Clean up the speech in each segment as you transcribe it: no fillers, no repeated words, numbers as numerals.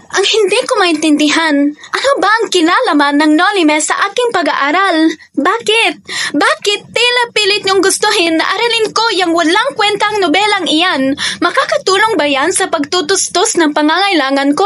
Ang hindi ko maintindihan, ano ba ang kinalaman ng Nolime sa aking pag-aaral? Bakit? Bakit tila pilit niyong gustuhin na aralin ko yung walang kwentang nobelang iyan? Makakatulong ba yan sa pagtutustos ng pangangailangan ko?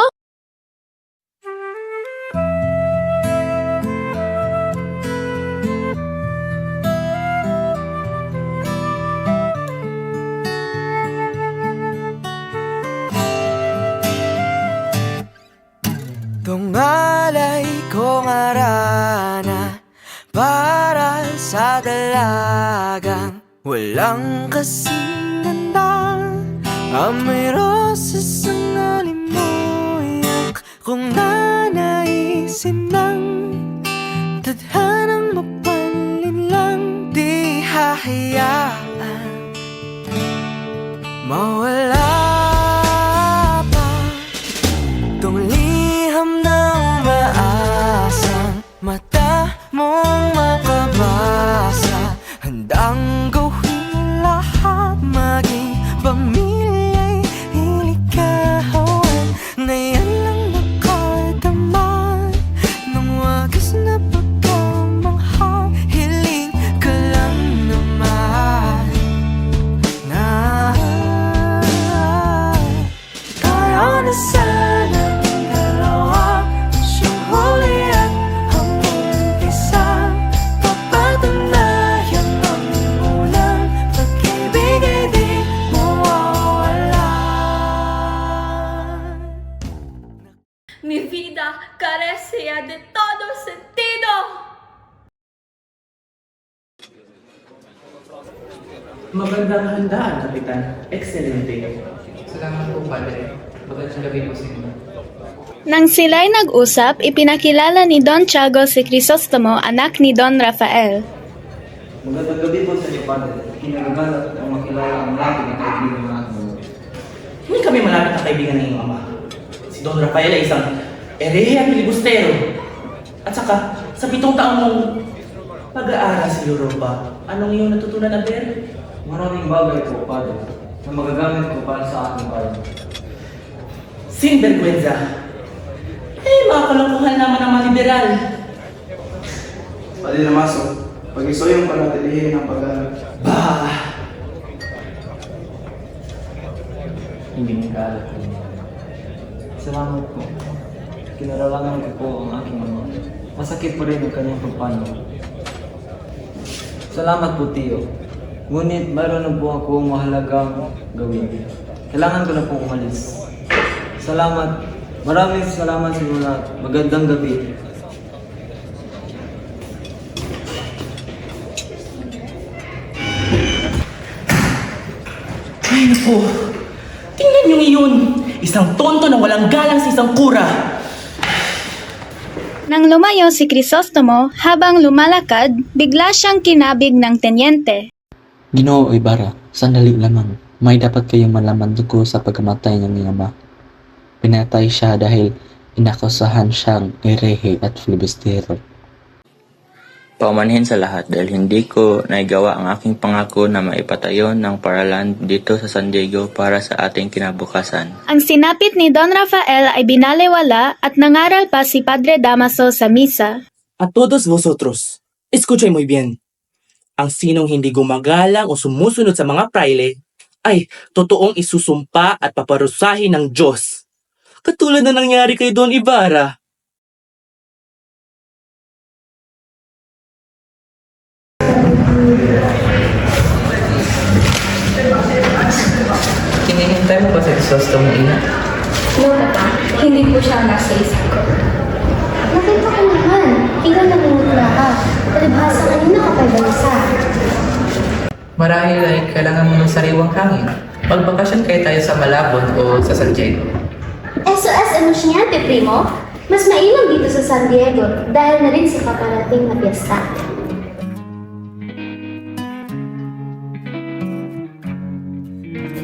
Tungalay kong arana para sa dalagang walang kasing ganda. Amoy roses ang alimuyak kung nanaisin ng tadhanang mapanlin lang. Di hahayaan mawala pa tong liham ng maasang mata mong makabasa. Handang gawin lahat, maging pamilya'y ilikawan na yan lang makadama ng wagas na pagkamanghang. Hiling ka lang naman na tayo na sana dalawa, siyang huli at ang umpisa. Papatunayan ang unang pag-ibig ay di mawawala. Mi vida carecía de todo sentido. Magandang handaan, Kapitan. Excelente. Salamat po, Padre. Magandang gabi po sa inyo. Nang sila'y nag-usap, ipinakilala ni Don Tiago si Crisostomo, anak ni Don Rafael. Magandang gabi po sa inyo, Padre. Kinagagalak ang makilala ang lapit na kaibigan ng aking ama. Hindi kami malapit na kaibigan ng iyong ama. Si Don Rafael ay isang erehe at filibustero. At saka, sa 7 taong mong pag-aaral sa Europa, anong iyong natutunan na Ben? Maraming bagay po, Padre, na magagamit ko para sa aking bayan. Sinvergüenza. Mga kalungkuhan naman ng mga liberal. Padre Damaso, pag-isoyong panatilihin ang pag-aaral. Bah! Hindi mo kaalat ko. Salamat po. Kinaralangan ko po ang aking ama. Masakit pa rin ang kanyang pagpano. Salamat po, Tiyo. Ngunit mayroon na po akong mahalagang gawin. Kailangan ko na po umalis. Salamat. Maraming salamat sa inyo lahat. Magandang gabi. Ay naku! Tingnan niyo iyon! Isang tonto na walang galang sa isang kura! Nang lumayo si Crisostomo, habang lumalakad, bigla siyang kinabig ng tenyente. Ginoo Ibarra, sandali lamang. May dapat kayong malaman tungkol sa pagkamatay ng iyong ama. Pinatay siya dahil inakusahan siyang erehe at filibustero. Paumanhin sa lahat dahil hindi ko naigawa ang aking pangako na maipatayo ng paralan dito sa San Diego para sa ating kinabukasan. Ang sinapit ni Don Rafael ay binalewala at nangaral pa si Padre Damaso sa misa. A todos vosotros, escuchay muy bien. Ang sinong hindi gumagalang o sumusunod sa mga praile ay totoong isusumpa at paparusahin ng Diyos. Katulad na nangyari kay Don Ibarra. Hinihintay mo ba sa Crisostomo, ina? No, Papa. Hindi po siya nasa isip ko. Nakita ko naman. Ikaw nangungutla ka. Palibhasa kanina ka pa bansa. Marahil ay kailangan mo ng sariwang hangin. Magbakasyon kayo tayo sa Malabon o sa San Diego. SOS Emosiyante, primo. Mas mainam dito sa San Diego dahil na rin sa paparating na piyesta.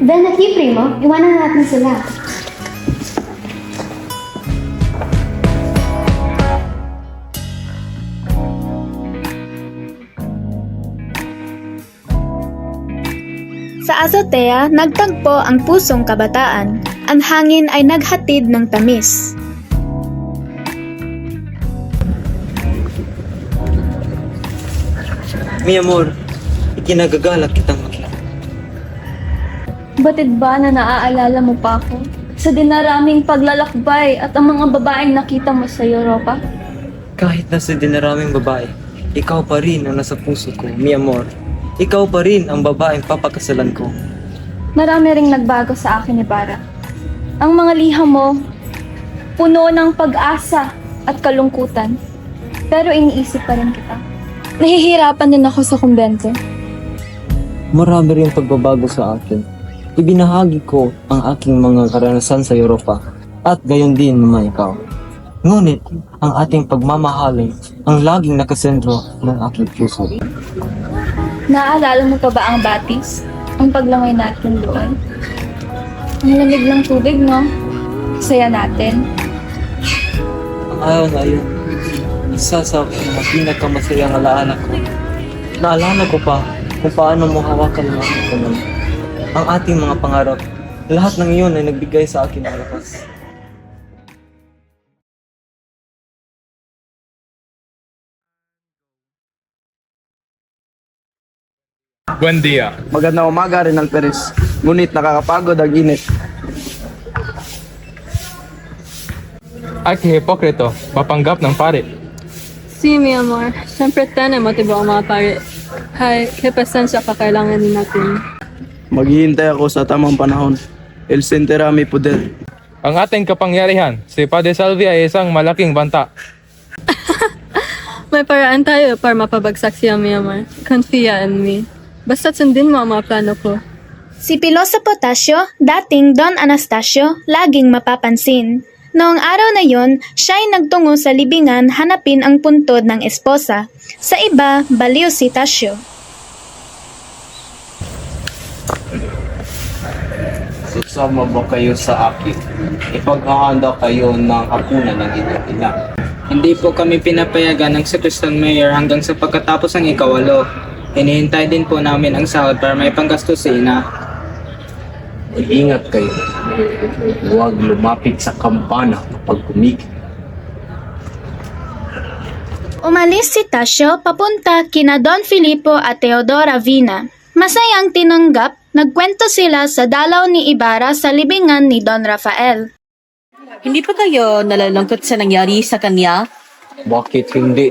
Dahil naki, primo, iwanan natin sila. Sa azotea, nagtagpo ang pusong kabataan. ang hangin ay naghatid ng tamis. Mi amor, ikinagagalak kitang makita. Batid ba na naaalala mo pa ako? Sa dinaraming paglalakbay at ang mga babaeng nakita mo sa Europa? Kahit nasa dinaraming babae, ikaw pa rin ang nasa puso ko, mi amor. Ikaw pa rin ang babaeng papakasalan ko. Marami ring nagbago sa akin ni Bara. Ang mga liham mo, puno ng pag-asa at kalungkutan. Pero iniisip pa rin kita. Nahihirapan din ako sa kumbento. Marami rin pagbabago sa akin. Ibinahagi ko ang aking mga karanasan sa Europa at gayon din naman ikaw. Ngunit ang ating pagmamahalan ang laging nakasentro ng aking puso. Naaalala mo pa ba ang batis? Ang paglangoy natin doon? Ang lamig ng tubig, no? Saya natin. Ang araw na yun, isa sa mga pinakamasayang alaala ko. Naalala ko pa kung paano mo hawakan ng aking kamay. Ang ating mga pangarap, lahat ng iyon ay nagbigay sa akin ng lakas. Buen dia. Magandang umaga, Renal Perez. Ngunit nakakapagod ang init. Ay, que hipokrito. Papanggap ng pare. Sí, mi amor. Siyempre tenemos motibo ang mga pare. Hay, que pasensya pa kailangan din natin. Maghihintay ako sa tamang panahon. El sentera mi poder. Ang ating kapangyarihan, si Padre Salvi ay isang malaking banta. May paraan tayo para mapabagsak siya, mi amor. Confia in me. Basta sundin mo ang mga plano ko. Si Piloso Potasio, dating Don Anastasio, laging mapapansin. Noong araw na yon, siya'y nagtungo sa libingan hanapin ang puntod ng esposa. Sa iba, baliw si Tasio. Susama ba kayo sa akin? Ipaghahanda kayo ng hapunan ng inyong ina. Hindi po kami pinapayagan ng Secretary Mayor hanggang sa pagkatapos ng ikawalo. Hinihintay din po namin ang sahod para may panggastos sa ina. Ingat kayo. Huwag lumapit sa kampana kapag kumikit. Umalis si Tasio papunta kina Don Filipo at Teodora Vina. Masayang tinanggap, nagkwento sila sa dalaw ni Ibarra sa libingan ni Don Rafael. Hindi pa kayo nalalungkot sa nangyari sa kanya? Bakit hindi?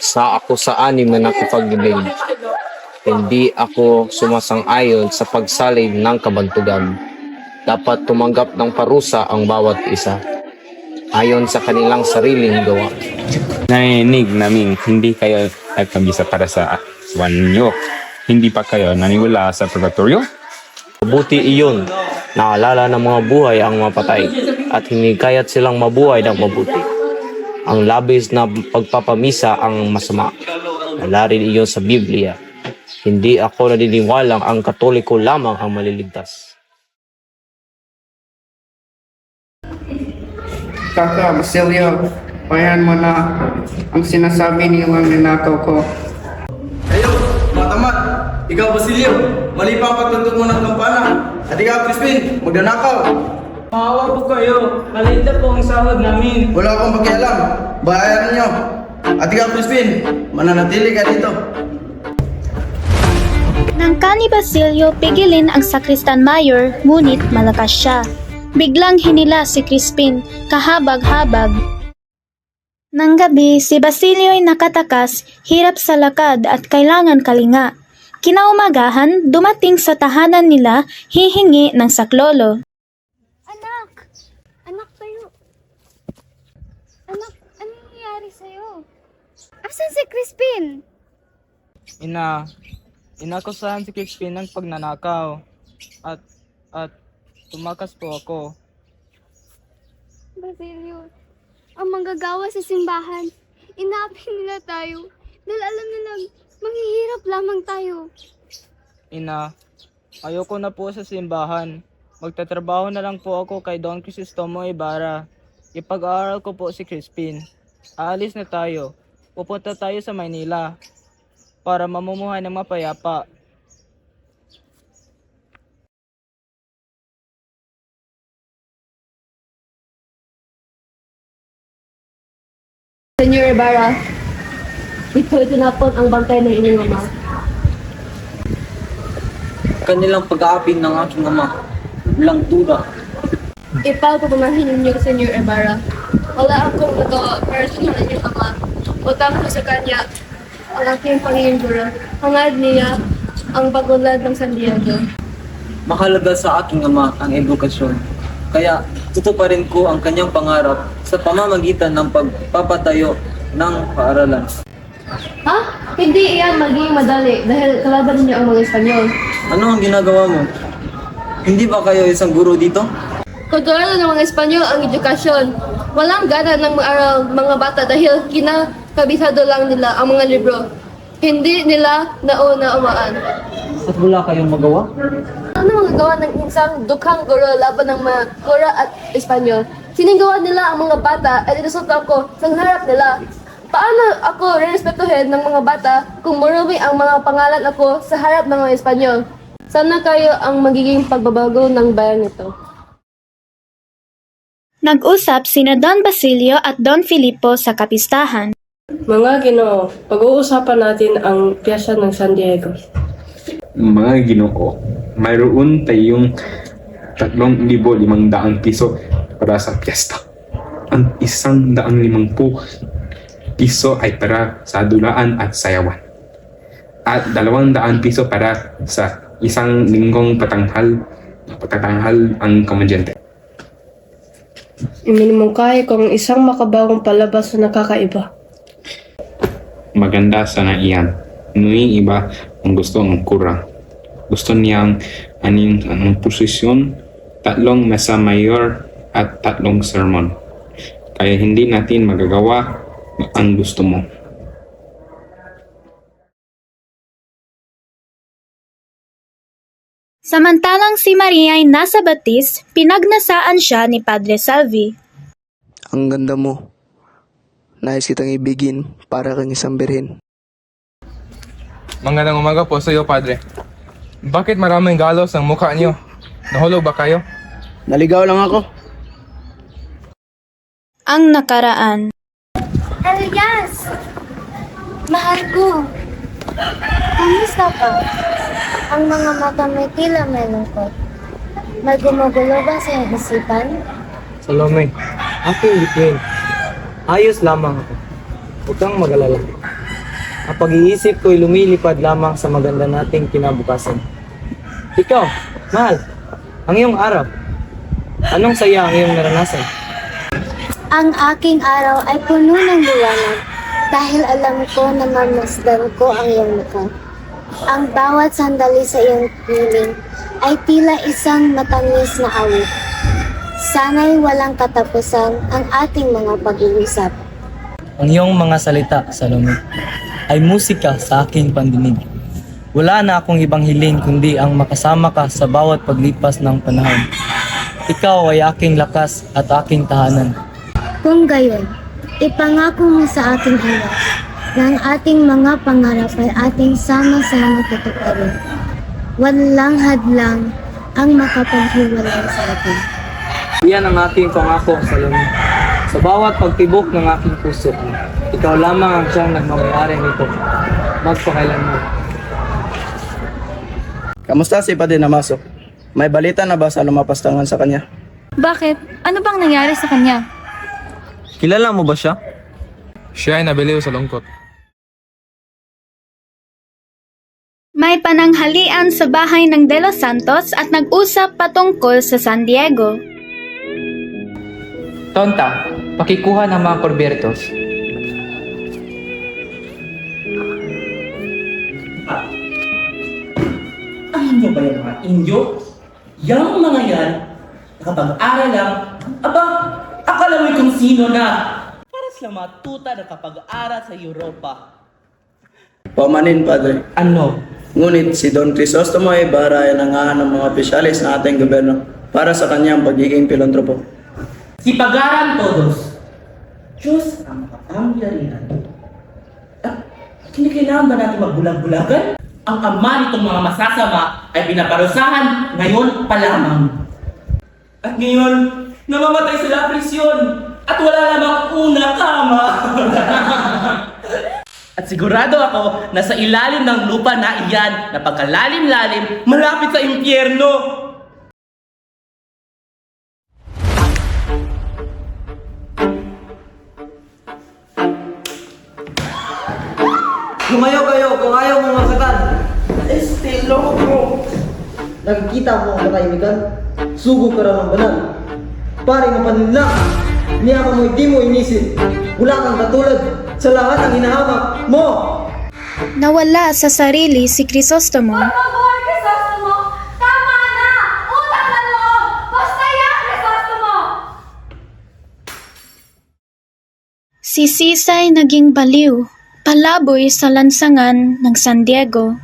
Sa ako sa anim na nakipagdiling. Hindi ako sumasang-ayon sa pagsalin ng kabantugan. Dapat tumanggap ng parusa ang bawat isa, ayon sa kanilang sariling gawa. Narinig namin hindi kayo nagkabisa para sa aswan nyo. Hindi pa kayo naniwala sa purgatorio? Mabuti iyon. Naalala ng mga buhay ang mapatay at hinikayat silang mabuhay ng mabuti. Ang labis na pagpapamisa ang masama. Wala rin iyon sa Biblia. Hindi ako naniniwalang ang Katoliko lamang ang maliligtas. Kaka, Basilio, bayan mo na ang sinasabi nilang ninakaw ko. Ayo, matamat. Ikaw, Basilio, mali pa ang pagtuntok mo ng kampana. At ikaw, Crispin, magdanakaw. Maawa po kayo. Maliit na po ang sahod namin. Wala akong pakialam. Bayaran niyo. At ikaw, Crispin, mananatili ka dito. Nang ni Basilio pigilin ang Sakristan Mayor, ngunit malakas siya. Biglang hinila si Crispin, kahabag-habag. Nang gabi, si Basilio ay nakatakas, hirap sa lakad at kailangan kalinga. Kinaumagahan, dumating sa tahanan nila, hihingi ng saklolo. Anak! Anak tayo! Anak, ano nangyayari sa'yo? Asan si Crispin? Inakusahan si Crispin ng pagnanakaw. At tumakas po ako. Basilio, ang manggagawa sa simbahan, inaapi nila tayo dahil alam nilang manghihirap lamang tayo. Ina, ayoko na po sa simbahan. Magtatrabaho na lang po ako kay Don Crisostomo Ibarra. Ipag-aaral ko po si Crispin. Aalis na tayo. Pupunta tayo sa Maynila para mamumuhay ng mapayapa. Senyor Ibarra, ito tinapon ang bangkay ng inyong ama. Kanilang pag-aapi ng aking ama. Walang duda. Ipagpapamahin ninyo, Senyor Ibarra. Wala akong nagawa para sa inyong ama. Utang ko sa kanya ang aking Panginoong Guro. Hangad niya ang pagulad ng San Diego. Mahalaga sa aking ama ang edukasyon. Kaya tutuparin ko ang kanyang pangarap sa pamamagitan ng pagpapatayo ng paaralan. Ha? Hindi iyan maging madali dahil kalaban niyo ang mga Espanyol. Ano ang ginagawa mo? Hindi ba kayo isang guro dito? Kontrolado ng mga Espanyol ang edukasyon. Walang gana ng mag-aral mga bata dahil kinakabisado lang nila ang mga libro. Hindi nila naunawaan. At wala kayong magawa? Ano magagawa ng isang dukhang guro laban ng mga Kora at Espanyol? Sininggawan nila ang mga bata at inusultan ko sa harap nila. Paano ako rerespetuhin ng mga bata kung marumi ang mga pangalan ako sa harap ng mga Espanyol? Sana kayo ang magiging pagbabago ng bayan nito. Nag-usap sina Don Basilio at Don Filipo sa kapistahan. Mga Ginoo, pag-uusapan natin ang piyesta ng San Diego. Mga Ginoo, mayroon tayong 3,500 piso para sa piyesta. Ang 150 piso ay para sa dulaan at sayawan. At 200 piso para sa isang linggong patatanghal ang komedyante. Iminumungkahi ko ang isang makabagong palabas na nakakaiba. Maganda sana iyan. Ngunit iba ang gusto ang kurang. Gusto niyang anong posisyon, 3 mesa mayor at 3 sermon. Kaya hindi natin magagawa ang gusto mo. Samantalang si Maria ay nasa batis, pinagnasaan siya ni Padre Salvi. Ang ganda mo. Nais kitang ibigin para kang isang birhen. Magandang umaga po sa iyo, Padre. Bakit maraming galos ang mukha niyo? Nahulog ba kayo? Naligaw lang ako. Ang nakaraan. Elias! Mahal ko! Kamusta ka? Ang mga mata may tila may lungkot. May gumugulo ba sa iyong isipan? Salome, aking bituin. Ayos lamang ako. Huwag kang mag-alala. Ang pag-iisip ko'y lumilipad lamang sa maganda nating kinabukasan. Ikaw, mahal, ang iyong araw. Anong saya ang iyong naranasan? Ang aking araw ay puno ng liwanag dahil alam ko na mamasdan ko ang iyong mukha. Ang bawat sandali sa iyong piling ay tila isang matamis na awit. Sana'y walang katapusan ang ating mga pag-uusap. Ang iyong mga salita, Salome, ay musika sa aking pandinig. Wala na akong ibang hiling kundi ang makasama ka sa bawat paglipas ng panahon. Ikaw ay aking lakas at aking tahanan. Kung gayon, ipangako mo sa ating Ama na ang ating mga pangarap ay ating sama-sama tutuparin. Walang hadlang ang makapaghiwalay sa atin. Iyan ang aking pangako, Salome. Sa bawat pagtibok ng aking puso, ikaw lamang ang siyang nagmamayari nito. Magpakailanman. Kamusta si Padre Damaso? May balita na ba sa lumapastangan sa kanya? Bakit? Ano bang nangyari sa kanya? Kilala mo ba siya? Siya ay nabaliw sa lungkot. May pananghalian sa bahay ng De Los Santos at nag-usap patungkol sa San Diego. Tonta, pakikuha ng mga Corbertos. Ang inyo ba yung mga Indio? Yang mga yan, nakapag-aral lang, aba, akala mo kung sino na. Para sila matuta nakapag-aral sa Europa. Pamanin, Padre. Ano? Ngunit si Don Crisostomo Ibarra ay nangahan ng mga opisyalis ng ating gobyerno para sa kanyang pagiging pilantropo. Si Pagaran Todos. Diyos ang kapangyarihan. Kailangan ba natin magbulag-bulagan? Ang ama nitong mga masasama ay pinaparusahan ngayon pa lamang. At ngayon, namamatay sila prisyon. At wala namang una kama. At sigurado ako na sa ilalim ng lupa na iyan, napagkalalim-lalim, malapit sa impyerno. Lumayo kayo kung ayaw mong masaktan. Estilo mo. Nakikita mo ang katahimikan? Sugo ka raw ng banal. Pare ng paninlang. Niya mo hindi mo inisip. Wala kang katulad sa lahat ng hinahamak mo. Nawala sa sarili si Crisostomo. Crisostomo! Tama na! Utang na loob! Basta yan, Crisostomo! Si Sisay naging baliw, palaboy sa lansangan ng San Diego.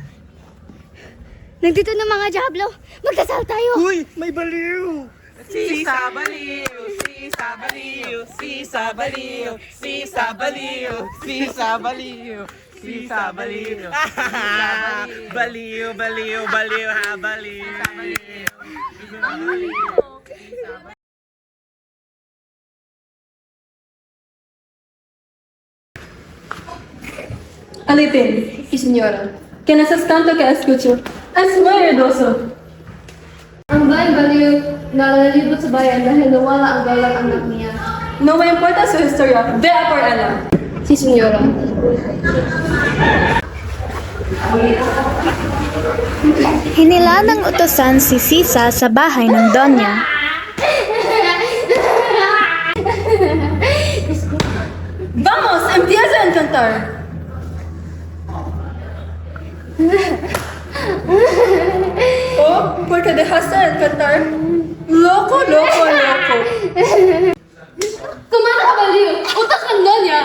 Nandito na mga Diablo. Magdasal tayo. Uy, may baliw! Sisa baliw! Sisa baliw! Sisa baliw! Sisa baliw! Sisa baliw! Sisa baliw! Baliw, baliw, baliw, ha, baliw! Alipin, señora. Que necesitas tanto que escucho. Es muy hermoso. Ang bayan baliw na nalilibot sa bayan dahil nawala ang galang anak niya. No me importa su historia. Vea por ella. Si, señora. Hinila ng utosan si Sisa sa bahay ng Donya. Vamos, empieza a cantar. Oh, ¿por qué dejaste de cantar? Loco, loco, loco. Kumanta ka, baliw! Utak ng Donya!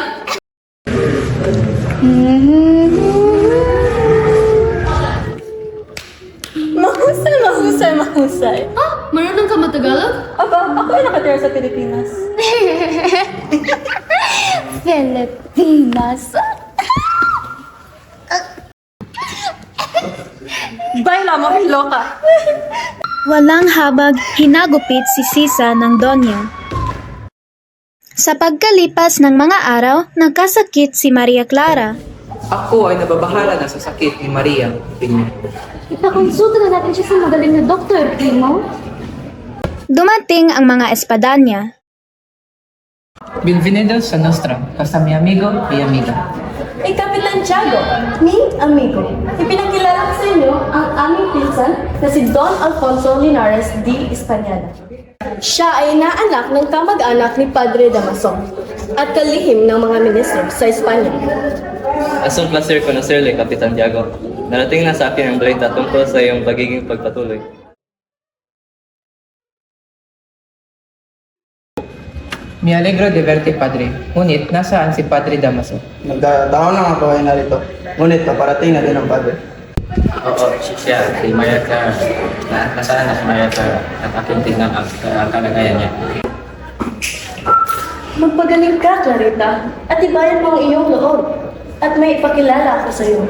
Mahusay, mahusay, mahusay. Ah, marunong ka matagalog? Aba, ako ay nakatira sa Pilipinas. Pilipinas. Baila mo, loka. Walang habag, hinagupit si Sisa ng Donya. Sa pagkalipas ng mga araw, nagkasakit si Maria Clara. Ako ay nababahala na sa sakit ni Maria Pinyo. Ipakonsulta na natin siya sa magaling na doktor, Primo. Dumating ang mga espadanya. Bienvenidos sa Nostra, casa mi amigo y amiga. Kapitan Tiago, mi amigo. Ipinakilala ko sa inyo ang aming pinsan na si Don Alfonso Linares de Española. Siya ay inaanak ng kamag-anak ni Padre Damaso at kalihim ng mga ministro sa Espanya. Es un placer conocerle, Kapitan Diago. Narating na sa akin ang balita tungkol sa iyong pagiging pagpatuloy. Me alegro de verte, Padre. Ngunit, nasaan si Padre Damaso? Nagdataon lang ako ay narito. Ngunit paparating na din ang padre. Oo, siya, si Maria Clara. Nasaan na si Maria Clara at aking tingnan ang kalagayan niya. Magpagaling ka, Clarita, at ibayan mo ang iyong loob. At may ipakilala ako sa iyo.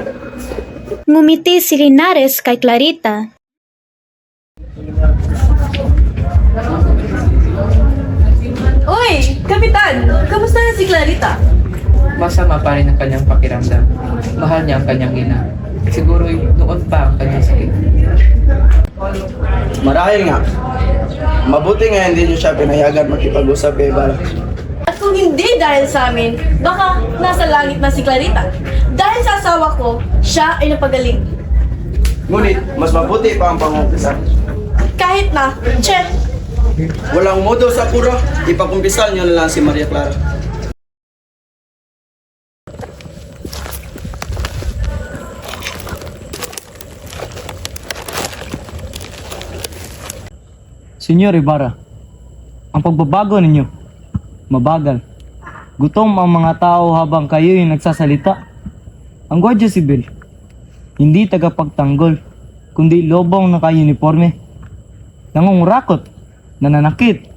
Ngumiti si Linares kay Clarita. Uy, Kapitan! Kamusta na si Clarita? Masama pa rin ang kanyang pakiramdam. Mahal niya ang kanyang ina. Siguro noon pa ang kanyang sakit. Marahil nga. Mabuti nga hindi niyo siya pinayagan makipag-usap kay Ibarra. At kung hindi dahil sa amin, baka nasa langit na si Clarita. Dahil sa asawa ko, siya ay napagaling. Ngunit, mas mabuti pa ang pangumpisa. Kahit na, che, Walang modo sa kura, ipakumpisal niyo na lang si Maria Clara. Senyor Ibarra, ang pagbabago ninyo, mabagal. Gutom ang mga tao habang kayo'y nagsasalita. Ang Guardia Civil, hindi tagapagtanggol, kundi lobong naka-uniforme. Nangungurakot, nananakit,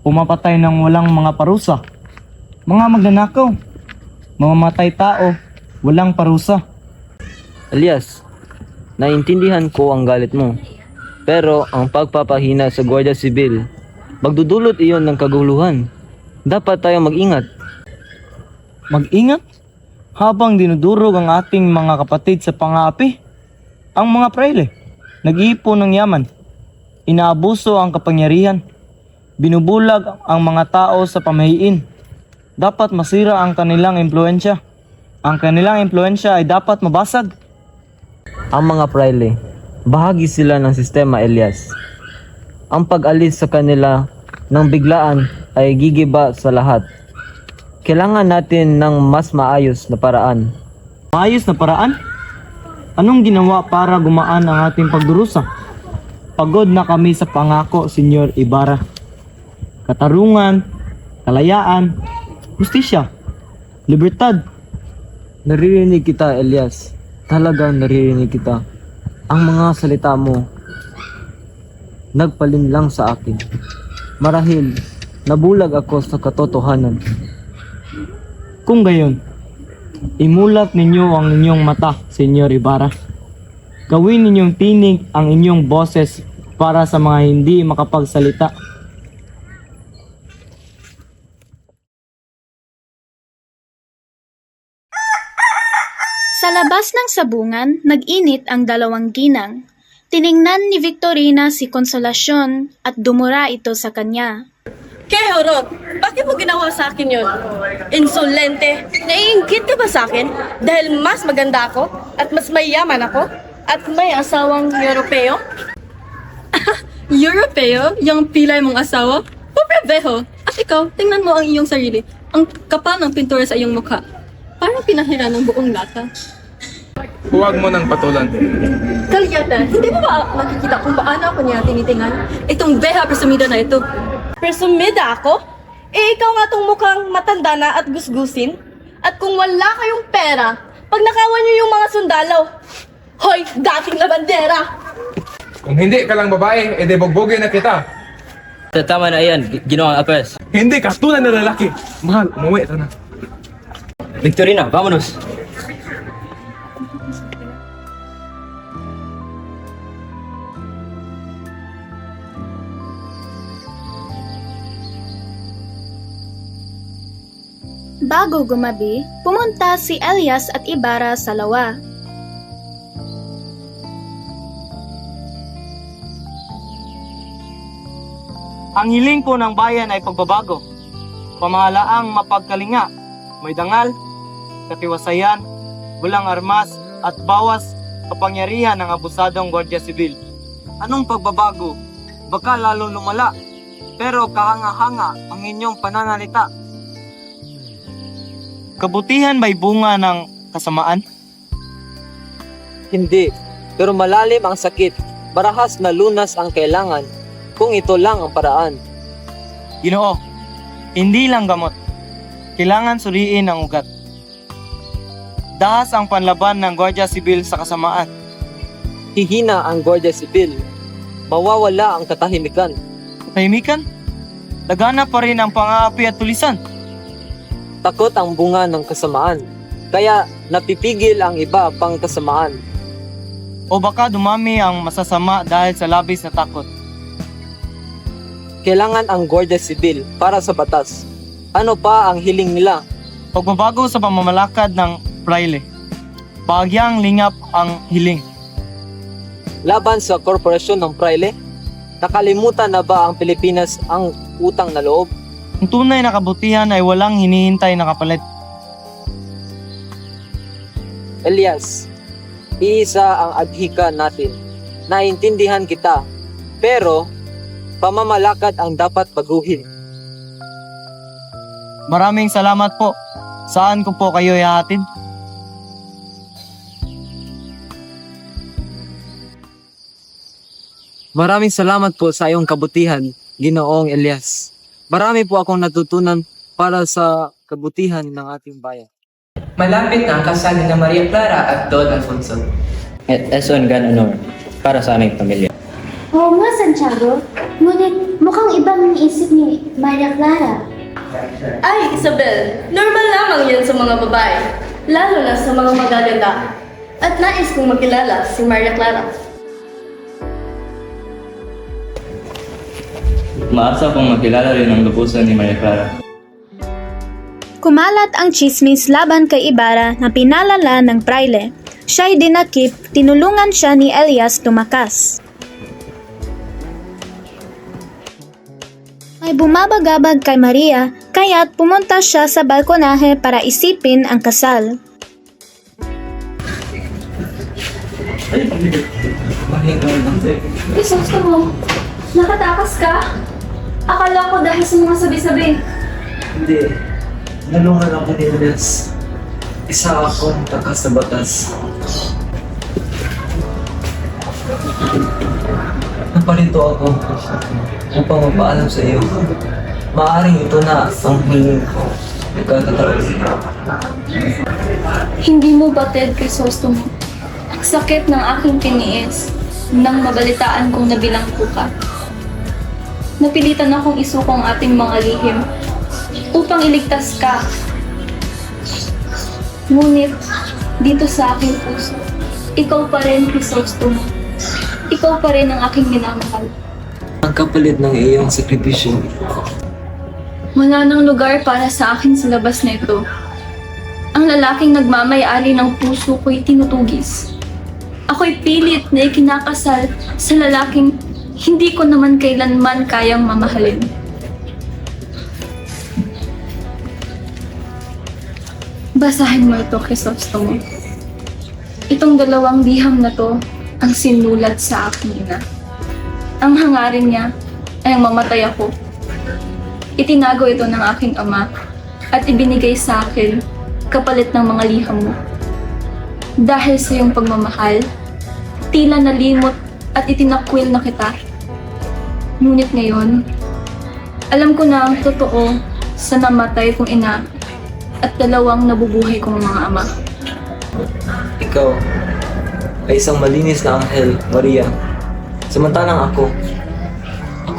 pumapatay ng walang mga parusa. Mga magnanakaw, mamamatay tao, walang parusa. Alias, naintindihan ko ang galit mo. Pero ang pagpapahina sa Guardia Civil, magdudulot iyon ng kaguluhan. Dapat tayo mag-ingat. Mag-ingat habang dinudurog ang ating mga kapatid sa pangapi. Ang mga praile, nag-iipon ng yaman, inaabuso ang kapangyarihan, binubulag ang mga tao sa pamahiin. Dapat masira ang kanilang impluensya. Ang kanilang impluensya ay dapat mabasag. Ang mga praile, bahagi sila ng sistema, Elias. Ang pag-alis sa kanila ng biglaan ay gigiba sa lahat. Kailangan natin ng mas maayos na paraan. Maayos na paraan? Anong ginawa para gumaan ang ating pagdurusa? Pagod na kami sa pangako, Senyor Ibarra. Katarungan, kalayaan, justisya, libertad. Naririnig kita, Elias. Talagang naririnig kita. Ang mga salita mo nagpalinlang sa akin. Marahil, nabulag ako sa katotohanan. Kung gayon, imulat ninyo ang inyong mata, Senyor Ibarra. Gawin ninyong tinig ang inyong boses para sa mga hindi makapagsalita. Sa labas ng sabungan, nag-init ang dalawang ginang. Tiningnan ni Victorina si Consolacion at dumura ito sa kanya. Kaya Horot, bakit mo ginawa sa akin yun? Insolente! Naiingit ka ba sa akin? Dahil mas maganda ako at mas mayaman ako at may asawang Europeo? Europeo? Yung pilay mong asawa? Poprebeho! At ikaw, tingnan mo ang iyong sarili. Ang kapal ng pintura sa iyong mukha. Parang pinahira ng buong lata. Huwag mo nang patulan. Kalyata, hindi mo ba nakikita kung paano ako niya tinitingan? Itong beha presumida na ito. Presumida ako? Eh ikaw nga tong mukhang matanda na at gusgusin? At kung wala kayong pera, pag nakawan niyo yung mga sundalo, hoy, dating na bandera! Kung hindi ka lang babae, edi bogbogin na kita. Tama na yan, Ginoong Apres. Hindi ka tunay na lalaki. Mahal, umuwi ka na. Victorina, vámonos. Bago gumabi, pumunta si Elias at Ibarra sa lawa. Ang hiling po ng bayan ay pagbabago. Pamahalaang mapagkalinga, may dangal, katiwasayan, walang armas at bawas kapangyarihan ng abusadong Guardia Civil. Anong pagbabago? Baka lalo lumala, pero kahanga-hanga ang inyong pananalita. Kabutihan ba'y bunga ng kasamaan? Hindi, pero malalim ang sakit. Barahas na lunas ang kailangan kung ito lang ang paraan. Ginoo, hindi lang gamot. Kailangan suriin ang ugat. Dahas ang panlaban ng Guardia Civil sa kasamaan. Hihina ang Guardia Civil. Mawawala ang katahimikan. Katahimikan? Lagana pa rin ang pang-aapi at tulisan. Takot ang bunga ng kasamaan. Kaya napipigil ang iba pang kasamaan. O baka dumami ang masasama dahil sa labis na takot. Kailangan ang Guardia Civil para sa batas. Ano pa ang hiling nila? Pagbabago sa pamamalakad ng praile. Bahagyang lingap ang hiling. Laban sa korporasyon ng praile? Nakalimutan na ba ang Pilipinas ang utang na loob? Ang tunay na kabutihan ay walang hinihintay na kapalit. Elias, iisa ang adhika natin. Naintindihan kita, pero pamamalakad ang dapat baguhin. Maraming salamat po. Saan ko po kayo ihahatid? Maraming salamat po sa iyong kabutihan, Ginoong Elias. Marami po akong natutunan para sa kabutihan ng ating bayan. Malapit na ang kasal ni Maria Clara at Don Alfonso. Eso en gran honor para sa aming pamilya. Oo nga, Santiago. Ngunit mukhang ibang isip ni Maria Clara. Ay, Isabel, normal lamang yan sa mga babae, lalo na sa mga magaganda. At nais kong makilala si Maria Clara. Maasa kong makilala rin ang lubusan ni Maria Clara. Kumalat ang chismis laban kay Ibarra na pinalala ng praile. Siya'y dinakip, tinulungan siya ni Elias tumakas. May bumabagabag kay Maria, kaya't pumunta siya sa balkonahe para isipin ang kasal. Gusto mo, nakatakas ka? Akala ko dahil sa mga sabi-sabi. Hindi. Nalungan ako ni Elias. Isa akong takas sa batas. Napalito ako upang mapaalam sa iyo. Maaaring ito na ang huling nagkakataon. Hindi mo batid, Crisostomo. Ang sakit ng aking tiniis nang mabalitaan kong nabilanggo ka. Napilitan akong isuko ang ating mga lihim upang iligtas ka. Ngunit, dito sa aking puso, ikaw pa rin, Crisostomo. Ikaw pa rin ang aking minamahal. Ang kapalit ng iyong sakripisyo. Wala nang lugar para sa akin sa labas na ito. Ang lalaking nagmamay-ari ng puso ko'y tinutugis. Ako'y pilit na ikinakasal sa lalaking hindi ko naman kailanman kayang mamahalin. Basahin mo ito, Crisostomo. Itong dalawang liham na to ang sinulat sa aking ina. Ang hangarin niya ay ang mamatay ako. Itinago ito ng aking ama at ibinigay sa akin kapalit ng mga liham mo. Dahil sa iyong pagmamahal, tila nalimot at itinakwil na kita. Ngunit ngayon, alam ko na ang totoo sa namatay kong ina at dalawang nabubuhay kong mga ama. Ikaw ay isang malinis na anghel, Maria. Samantalang ako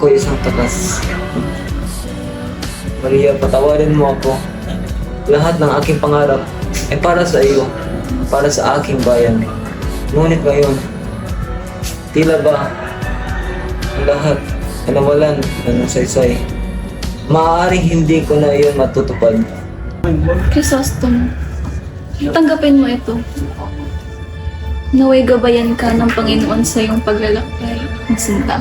ay isang takas. Maria, patawarin mo ako. Lahat ng aking pangarap ay para sa iyo, para sa aking bayan. Ngunit ngayon, tila ba ang lahat ay nawalan ng saysay. Maaaring hindi ko na iyon matutupad. Crisostomo, tanggapin mo ito. Naway gabayan ka ng Panginoon sa iyong paglalakbay ng sinta.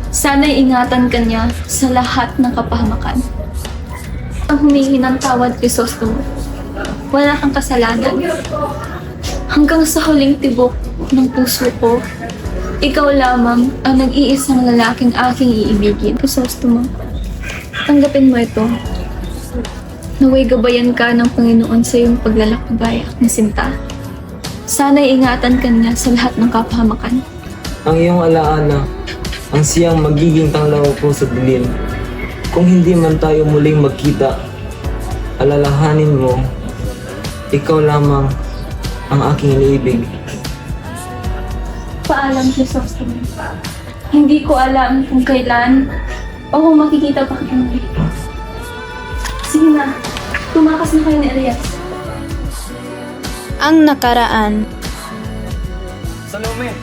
Sana'y ingatan ka niya sa lahat ng kapahamakan. Ang humingi ng tawad, Crisostomo, wala kang kasalanan. Hanggang sa huling tibok ng puso ko, ikaw lamang ang nag-iisang lalaking aking iibigin. Crisostomo, tanggapin mo ito. Naway gabayan ka ng Panginoon sa iyong paglalakbay ng sinta. Sana'y ingatan ka niya sa lahat ng kapahamakan. Ang iyong alaala, ang siyang magiging tanglaw ko sa dilim. Kung hindi man tayo muling magkita, alalahanin mo, ikaw lamang ang aking iniibig. Paalam, Crisostomo. Hindi ko alam kung kailan o kung makikita pa kita muli. Sige na, tumakas na kayo ni Elias. Ang nakaraan. Salome,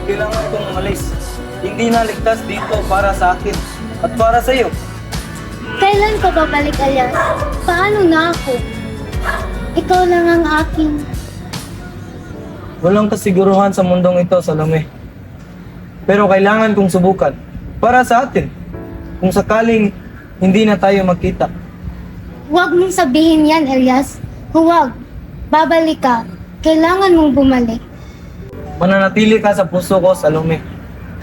kailangan kong umalis. Hindi na ligtas dito para sa akin at para sa iyo. Kailan ka babalik, Elias? Paano na ako? Ikaw lang ang aking... Walang kasiguruhan sa mundong ito, Salome. Pero kailangan kong subukan para sa atin. Kung sakaling hindi na tayo magkita. Huwag mong sabihin yan, Elias. Huwag. Babalik ka. Kailangan mong bumalik. Mananatili ka sa puso ko, Salome.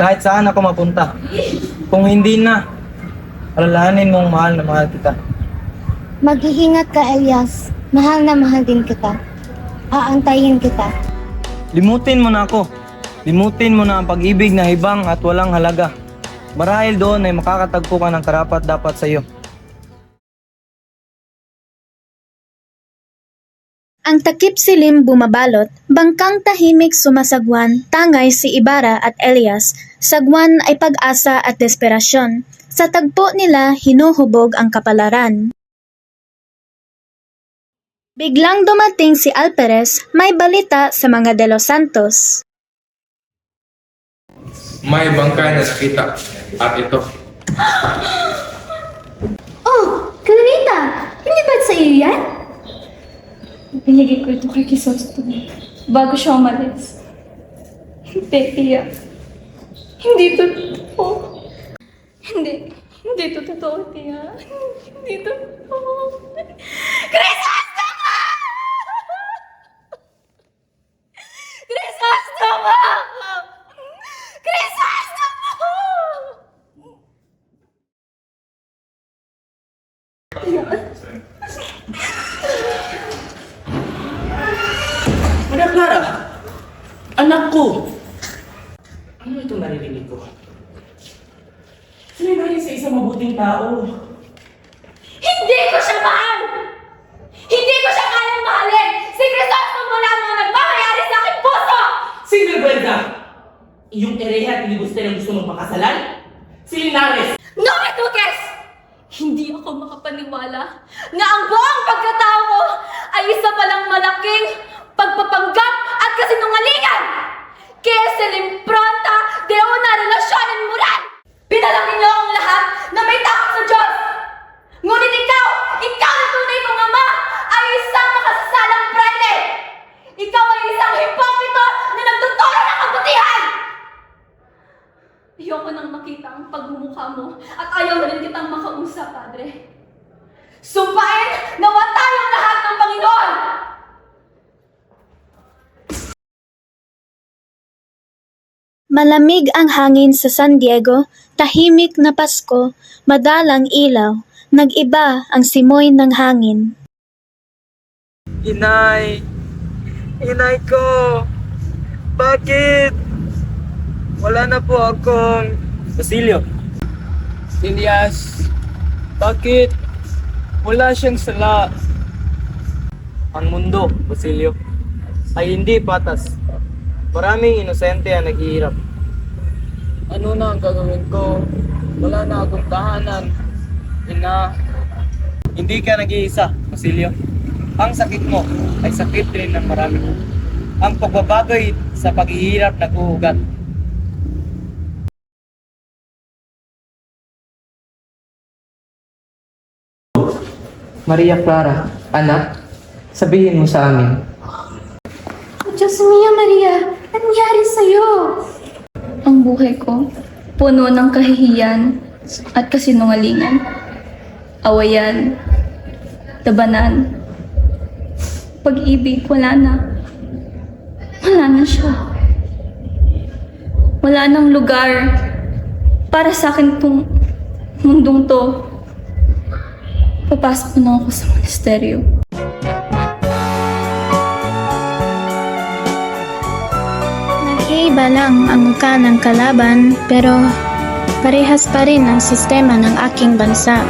Kahit saan ako mapunta. Kung hindi na, alalahanin mong mahal na mahal kita. Mag-iingat ka, Elias. Mahal na mahal din kita. Aantayin kita. Limutin mo na ako. Limutin mo na ang pag-ibig na hibang at walang halaga. Marahil doon ay makakatagpo ka ng karapat-dapat sa iyo. Ang takip silim bumabalot, bangkang tahimik sumasagwan, tangay si Ibarra at Elias, sagwan ay pag-asa at desperasyon. Sa tagpo nila, hinuhubog ang kapalaran. Biglang dumating si Alperes, may balita sa mga De Los Santos. May bangkay na nakita at ito. Oh, Clarita! Hindi ba't Binigay ko ito kay Crisostomo bago siya umalis. Hindi, Tia. Hindi to totoo. Hindi to totoo, Tia. Hindi to totoo. Crisostomo! Crisostomo! Crisostomo! Maria Clara! Anak ko! Ano itong naririnig ko? Sininahin sa isang mabuting tao. Hindi ko siya mahal! Hindi ko siya kayang mahalin! Si Crisostomo lang ang nagmamayari sa aking puso! Sinvergüenza! Iyong ereha at ilibuste ng gusto mong pakasalan? Si Linares! No, Duques! Hindi ako makapaniwala na ang buong pagkatao ko ay isa palang malaking pagpapanggap at kasinungalingan! Kaya sa limpronta de una relasyonin moral! Pinalaki niyo akong lahat na may takot sa Diyos! Ngunit ikaw na tunay kong ama, ay isang makasasalang praile! Ikaw ay isang hipokrito na nagtuturo ng kabutihan! Ayoko nang makita ang pagmumukha mo at ayaw na rin kitang makausap, Padre. Sumpain na tayong lahat ng Panginoon! Malamig ang hangin sa San Diego, tahimik na Pasko, madalang ilaw, nag-iba ang simoy ng hangin. Inay! Inay ko! Bakit? Wala na po akong... Basilio. Elias, bakit? Wala siyang sala. Ang mundo, Basilio, ay hindi patas. Maraming inosente ang naghihirap. Ano na ang gagawin ko? Wala na akong tahanan. Ina, hindi ka nag-iisa, Basilio. Ang sakit mo ay sakit rin ng marami. Ang pagbabagoy sa paghihirap nag-uugat. Maria Clara, anak, sabihin mo sa amin. Diyos mio, Maria! Anong nangyari sa'yo? Ang buhay ko, puno ng kahihiyan at kasinungalingan. Awayan, tabanan, pag-ibig, wala na. Wala na siya. Wala nang lugar para sa akin tong mundong to. Papasok na ako sa monasteryo. Nag-iiba lang ang mukha ng kalaban, pero parehas pa rin ang sistema ng aking bansa.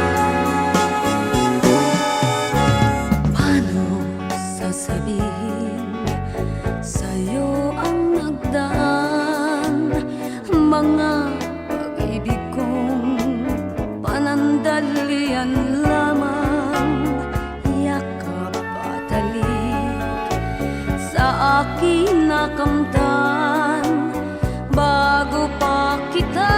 Paano sasabihin sa'yo ang nagdaan? Mga pag-ibig kong panandalian lamang, yakap at halik sa aking nakamtan bago pa kita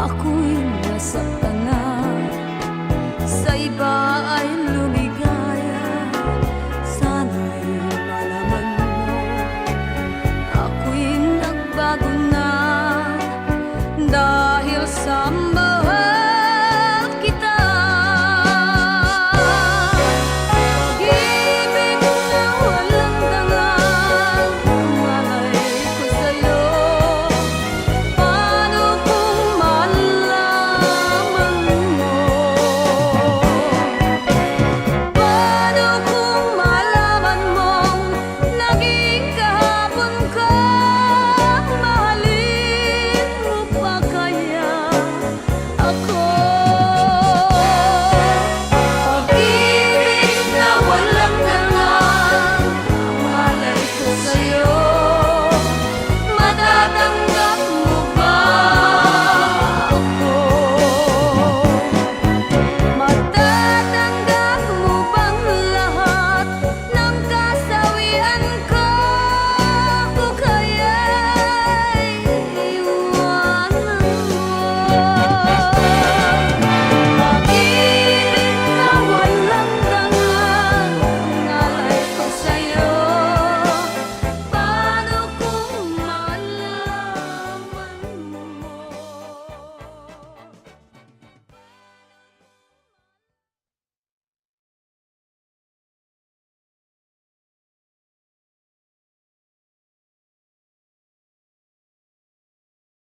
ako'y nasaktan na sa iba ay